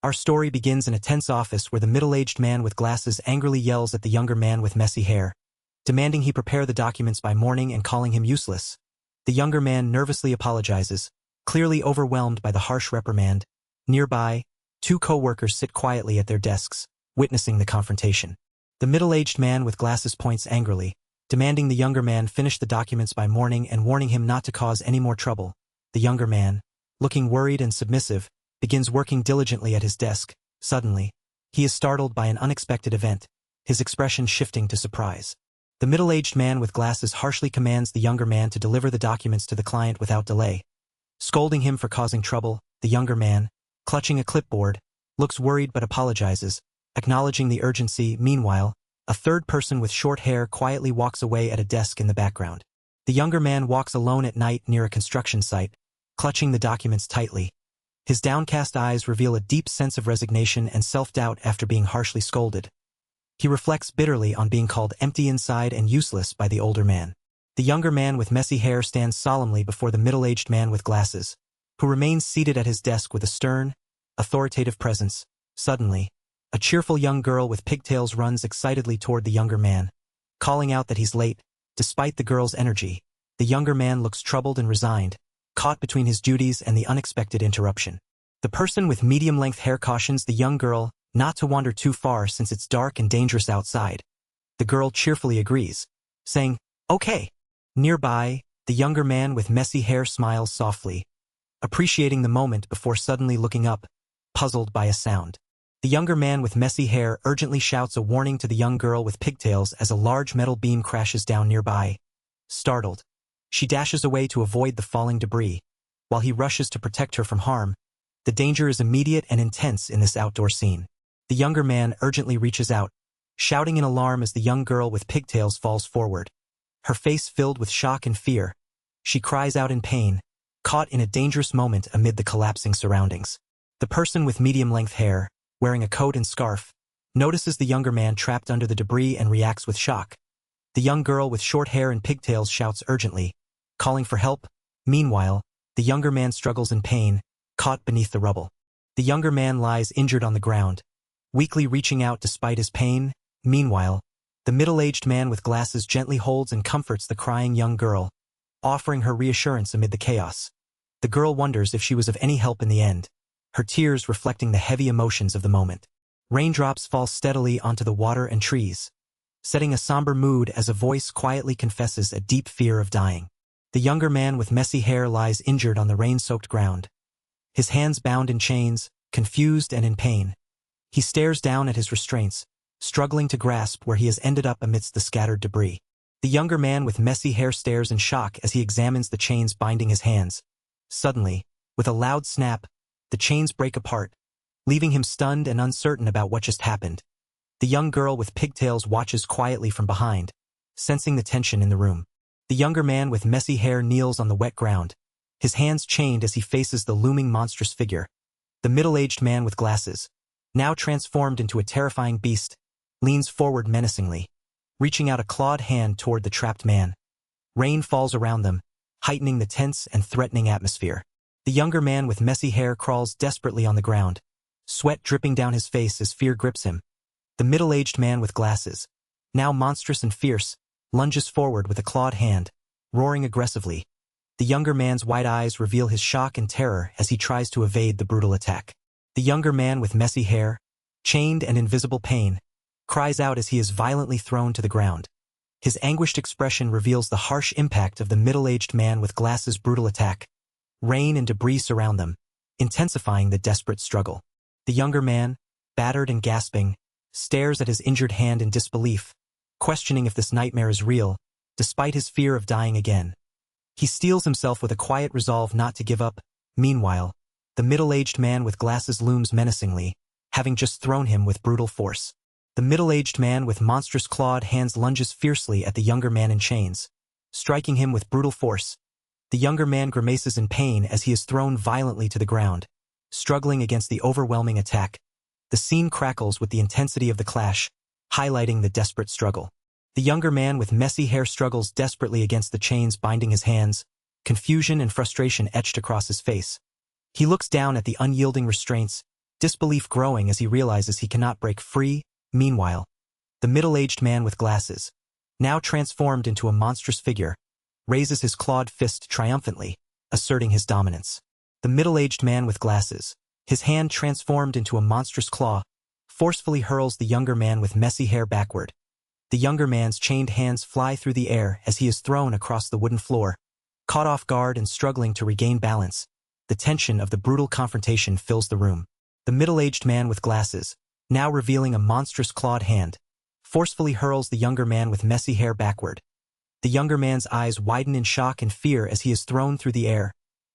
Our story begins in a tense office where the middle-aged man with glasses angrily yells at the younger man with messy hair, demanding he prepare the documents by morning and calling him useless. The younger man nervously apologizes, clearly overwhelmed by the harsh reprimand. Nearby, two co-workers sit quietly at their desks, witnessing the confrontation. The middle-aged man with glasses points angrily, demanding the younger man finish the documents by morning and warning him not to cause any more trouble. The younger man, looking worried and submissive, begins working diligently at his desk. Suddenly, he is startled by an unexpected event, his expression shifting to surprise. The middle-aged man with glasses harshly commands the younger man to deliver the documents to the client without delay. Scolding him for causing trouble, the younger man, clutching a clipboard, looks worried but apologizes, acknowledging the urgency. Meanwhile, a third person with short hair quietly walks away at a desk in the background. The younger man walks alone at night near a construction site, clutching the documents tightly. His downcast eyes reveal a deep sense of resignation and self-doubt after being harshly scolded. He reflects bitterly on being called empty inside and useless by the older man. The younger man with messy hair stands solemnly before the middle-aged man with glasses, who remains seated at his desk with a stern, authoritative presence. Suddenly, a cheerful young girl with pigtails runs excitedly toward the younger man, calling out that he's late. Despite the girl's energy, the younger man looks troubled and resigned, caught between his duties and the unexpected interruption. The person with medium-length hair cautions the young girl not to wander too far since it's dark and dangerous outside. The girl cheerfully agrees, saying, "Okay." Nearby, the younger man with messy hair smiles softly, appreciating the moment before suddenly looking up, puzzled by a sound. The younger man with messy hair urgently shouts a warning to the young girl with pigtails as a large metal beam crashes down nearby. Startled, she dashes away to avoid the falling debris, while he rushes to protect her from harm. The danger is immediate and intense in this outdoor scene. The younger man urgently reaches out, shouting in alarm as the young girl with pigtails falls forward. Her face filled with shock and fear, she cries out in pain, caught in a dangerous moment amid the collapsing surroundings. The person with medium-length hair, wearing a coat and scarf, notices the younger man trapped under the debris and reacts with shock. The young girl with short hair and pigtails shouts urgently, calling for help. Meanwhile, the younger man struggles in pain, caught beneath the rubble. The younger man lies injured on the ground, weakly reaching out despite his pain. Meanwhile, the middle-aged man with glasses gently holds and comforts the crying young girl, offering her reassurance amid the chaos. The girl wonders if she was of any help in the end, her tears reflecting the heavy emotions of the moment. Raindrops fall steadily onto the water and trees, setting a somber mood as a voice quietly confesses a deep fear of dying. The younger man with messy hair lies injured on the rain-soaked ground, his hands bound in chains, confused and in pain. He stares down at his restraints, struggling to grasp where he has ended up amidst the scattered debris. The younger man with messy hair stares in shock as he examines the chains binding his hands. Suddenly, with a loud snap, the chains break apart, leaving him stunned and uncertain about what just happened. The young girl with pigtails watches quietly from behind, sensing the tension in the room. The younger man with messy hair kneels on the wet ground, his hands chained as he faces the looming monstrous figure. The middle-aged man with glasses, now transformed into a terrifying beast, leans forward menacingly, reaching out a clawed hand toward the trapped man. Rain falls around them, heightening the tense and threatening atmosphere. The younger man with messy hair crawls desperately on the ground, sweat dripping down his face as fear grips him. The middle-aged man with glasses, now monstrous and fierce, lunges forward with a clawed hand, roaring aggressively. The younger man's wide eyes reveal his shock and terror as he tries to evade the brutal attack. The younger man with messy hair, chained and in visible pain, cries out as he is violently thrown to the ground. His anguished expression reveals the harsh impact of the middle-aged man with glasses' brutal attack. Rain and debris surround them, intensifying the desperate struggle. The younger man, battered and gasping, stares at his injured hand in disbelief, questioning if this nightmare is real, despite his fear of dying again. He steels himself with a quiet resolve not to give up. Meanwhile, the middle-aged man with glasses looms menacingly, having just thrown him with brutal force. The middle-aged man with monstrous clawed hands lunges fiercely at the younger man in chains, striking him with brutal force. The younger man grimaces in pain as he is thrown violently to the ground, struggling against the overwhelming attack. The scene crackles with the intensity of the clash, highlighting the desperate struggle. The younger man with messy hair struggles desperately against the chains binding his hands, confusion and frustration etched across his face. He looks down at the unyielding restraints, disbelief growing as he realizes he cannot break free. Meanwhile, the middle-aged man with glasses, now transformed into a monstrous figure, raises his clawed fist triumphantly, asserting his dominance. The middle-aged man with glasses, his hand transformed into a monstrous claw, forcefully hurls the younger man with messy hair backward. The younger man's chained hands fly through the air as he is thrown across the wooden floor. Caught off guard and struggling to regain balance, the tension of the brutal confrontation fills the room. The middle-aged man with glasses, now revealing a monstrous clawed hand, forcefully hurls the younger man with messy hair backward. The younger man's eyes widen in shock and fear as he is thrown through the air,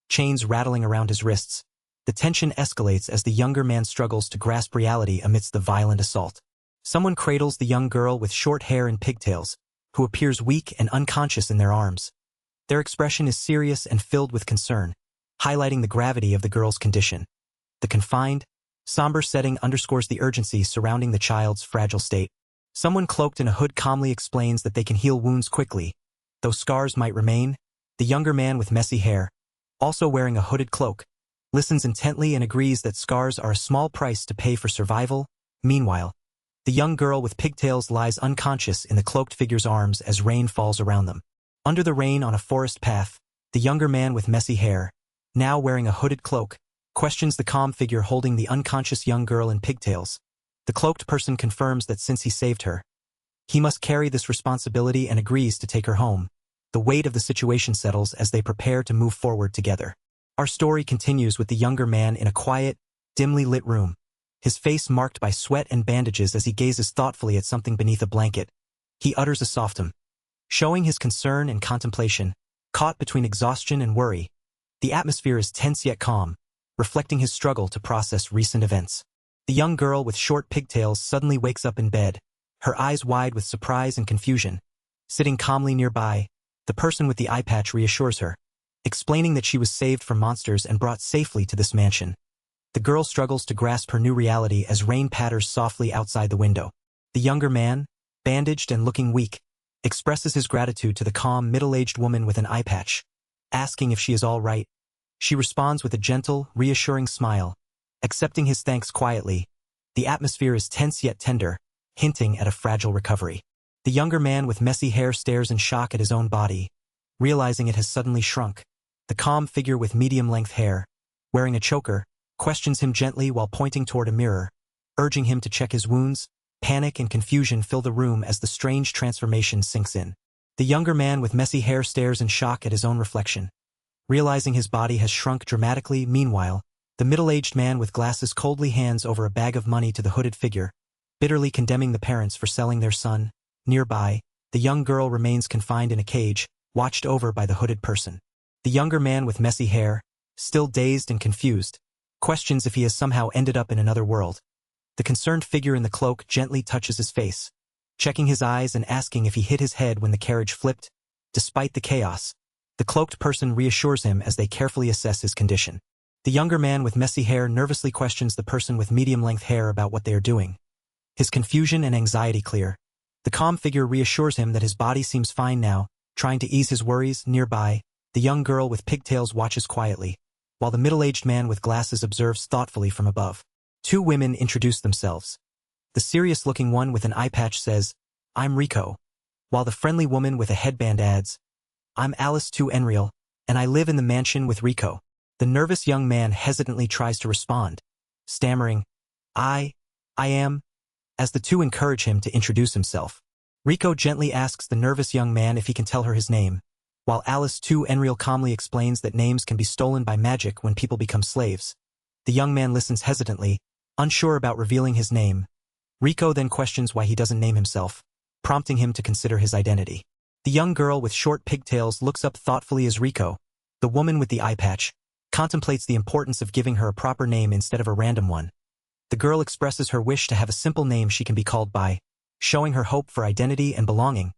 chains rattling around his wrists. The tension escalates as the younger man struggles to grasp reality amidst the violent assault. Someone cradles the young girl with short hair and pigtails, who appears weak and unconscious in their arms. Their expression is serious and filled with concern, highlighting the gravity of the girl's condition. The confined, somber setting underscores the urgency surrounding the child's fragile state. Someone cloaked in a hood calmly explains that they can heal wounds quickly, though scars might remain. The younger man with messy hair, also wearing a hooded cloak, listens intently and agrees that scars are a small price to pay for survival. Meanwhile, the young girl with pigtails lies unconscious in the cloaked figure's arms as rain falls around them. Under the rain on a forest path, the younger man with messy hair, now wearing a hooded cloak, questions the calm figure holding the unconscious young girl in pigtails. The cloaked person confirms that since he saved her, he must carry this responsibility and agrees to take her home. The weight of the situation settles as they prepare to move forward together. Our story continues with the younger man in a quiet, dimly lit room, his face marked by sweat and bandages as he gazes thoughtfully at something beneath a blanket. He utters a soft showing his concern and contemplation, caught between exhaustion and worry. The atmosphere is tense yet calm, reflecting his struggle to process recent events. The young girl with short pigtails suddenly wakes up in bed, her eyes wide with surprise and confusion. Sitting calmly nearby, the person with the eye patch reassures her, explaining that she was saved from monsters and brought safely to this mansion. The girl struggles to grasp her new reality as rain patters softly outside the window. The younger man, bandaged and looking weak, expresses his gratitude to the calm middle-aged woman with an eye patch, asking if she is all right. She responds with a gentle, reassuring smile, accepting his thanks quietly. The atmosphere is tense yet tender, hinting at a fragile recovery. The younger man with messy hair stares in shock at his own body, realizing it has suddenly shrunk. The calm figure with medium-length hair, wearing a choker, questions him gently while pointing toward a mirror, urging him to check his wounds. Panic and confusion fill the room as the strange transformation sinks in. The younger man with messy hair stares in shock at his own reflection, realizing his body has shrunk dramatically. Meanwhile, the middle-aged man with glasses coldly hands over a bag of money to the hooded figure, bitterly condemning the parents for selling their son. Nearby, the young girl remains confined in a cage, watched over by the hooded person. The younger man with messy hair, still dazed and confused, questions if he has somehow ended up in another world. The concerned figure in the cloak gently touches his face, checking his eyes and asking if he hit his head when the carriage flipped. Despite the chaos, the cloaked person reassures him as they carefully assess his condition. The younger man with messy hair nervously questions the person with medium-length hair about what they are doing, his confusion and anxiety clear. The calm figure reassures him that his body seems fine now, trying to ease his worries. Nearby, the young girl with pigtails watches quietly, while the middle-aged man with glasses observes thoughtfully from above. Two women introduce themselves. The serious-looking one with an eye patch says, "I'm Rico," while the friendly woman with a headband adds, "I'm Alice 2 Enreal, and I live in the mansion with Rico." The nervous young man hesitantly tries to respond, stammering, I am," as the two encourage him to introduce himself. Rico gently asks the nervous young man if he can tell her his name, while Alice 2 Enreal calmly explains that names can be stolen by magic when people become slaves. The young man listens hesitantly, unsure about revealing his name. Rico then questions why he doesn't name himself, prompting him to consider his identity. The young girl with short pigtails looks up thoughtfully as Rico, the woman with the eye patch, contemplates the importance of giving her a proper name instead of a random one. The girl expresses her wish to have a simple name she can be called by, showing her hope for identity and belonging.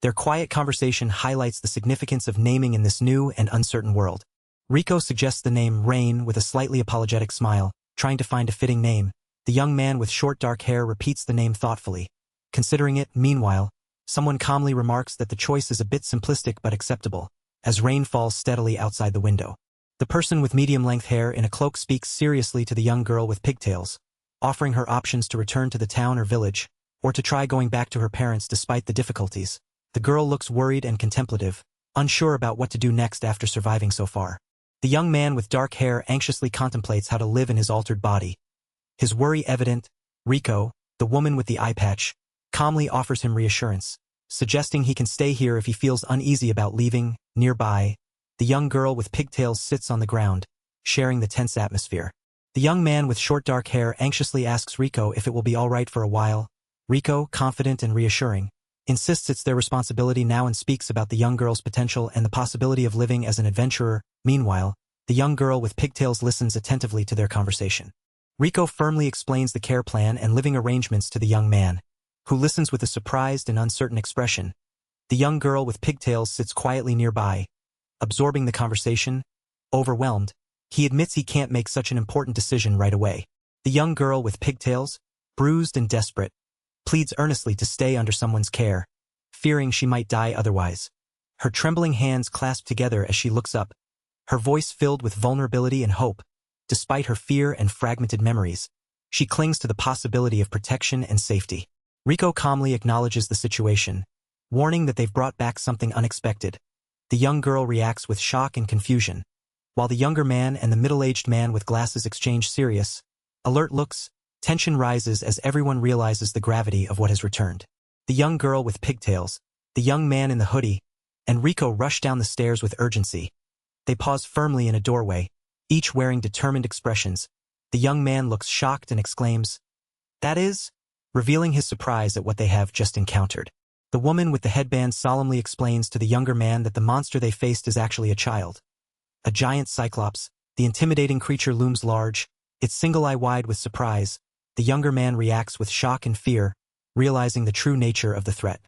Their quiet conversation highlights the significance of naming in this new and uncertain world. Rico suggests the name Rain with a slightly apologetic smile, trying to find a fitting name. The young man with short dark hair repeats the name thoughtfully, considering it. Meanwhile, someone calmly remarks that the choice is a bit simplistic but acceptable, as rain falls steadily outside the window. The person with medium-length hair in a cloak speaks seriously to the young girl with pigtails, offering her options to return to the town or village, or to try going back to her parents despite the difficulties. The girl looks worried and contemplative, unsure about what to do next after surviving so far. The young man with dark hair anxiously contemplates how to live in his altered body. His worry evident, Riko, the woman with the eye patch, calmly offers him reassurance, suggesting he can stay here if he feels uneasy about leaving. Nearby, the young girl with pigtails sits on the ground, sharing the tense atmosphere. The young man with short dark hair anxiously asks Riko if it will be all right for a while. Riko, confident and reassuring, insists it's their responsibility now and speaks about the young girl's potential and the possibility of living as an adventurer. Meanwhile, the young girl with pigtails listens attentively to their conversation. Riko firmly explains the care plan and living arrangements to the young man, who listens with a surprised and uncertain expression. The young girl with pigtails sits quietly nearby, absorbing the conversation. Overwhelmed, he admits he can't make such an important decision right away. The young girl with pigtails, bruised and desperate, pleads earnestly to stay under someone's care, fearing she might die otherwise. Her trembling hands clasp together as she looks up, her voice filled with vulnerability and hope. Despite her fear and fragmented memories, she clings to the possibility of protection and safety. Riko calmly acknowledges the situation, warning that they've brought back something unexpected. The young girl reacts with shock and confusion, while the younger man and the middle-aged man with glasses exchange serious, alert looks. Tension rises as everyone realizes the gravity of what has returned. The young girl with pigtails, the young man in the hoodie, and Riko rush down the stairs with urgency. They pause firmly in a doorway, each wearing determined expressions. The young man looks shocked and exclaims, "That is?" revealing his surprise at what they have just encountered. The woman with the headband solemnly explains to the younger man that the monster they faced is actually a child. A giant cyclops, the intimidating creature looms large, its single eye wide with surprise. The younger man reacts with shock and fear, realizing the true nature of the threat.